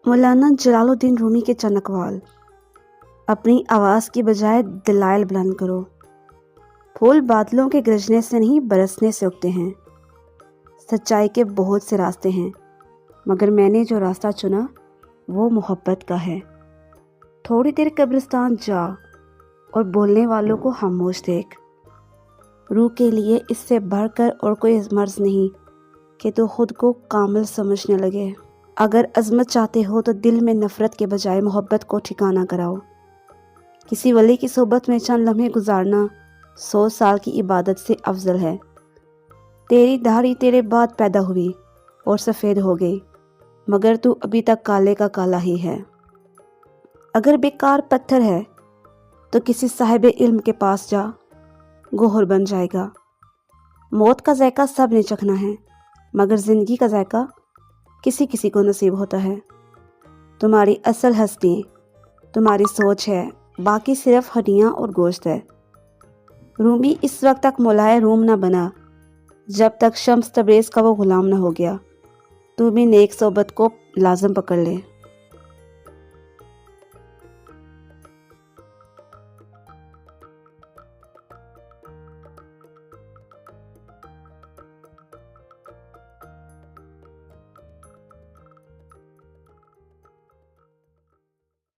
مولانا جلالالدین رومی کے چنکوال، اپنی آواز کی بجائے دلائل بلند کرو۔ پھول بادلوں کے گرجنے سے نہیں برسنے سے اگتے ہیں۔ سچائی کے بہت سے راستے ہیں، مگر میں نے جو راستہ چنا وہ محبت کا ہے۔ تھوڑی دیر قبرستان جا اور بولنے والوں کو خاموش دیکھ۔ روح کے لیے اس سے بڑھ کر اور کوئی مرض نہیں کہ تو خود کو کامل سمجھنے لگے۔ اگر عظمت چاہتے ہو تو دل میں نفرت کے بجائے محبت کو ٹھکانہ کراؤ۔ کسی ولی کی صحبت میں چند لمحے گزارنا 100 سال کی عبادت سے افضل ہے۔ تیری داڑھی تیرے بعد پیدا ہوئی اور سفید ہو گئی، مگر تو ابھی تک کالے کا کالا ہی ہے۔ اگر بیکار پتھر ہے تو کسی صاحب علم کے پاس جا، گوہر بن جائے گا۔ موت کا ذائقہ سب نے چکھنا ہے، مگر زندگی کا ذائقہ کسی کسی کو نصیب ہوتا ہے۔ تمہاری اصل ہستی تمہاری سوچ ہے، باقی صرف ہڈیاں اور گوشت ہے۔ رومی اس وقت تک مولائے روم نہ بنا جب تک شمس تبریز کا وہ غلام نہ ہو گیا۔ تو بھی نیک صحبت کو لازم پکڑ لے۔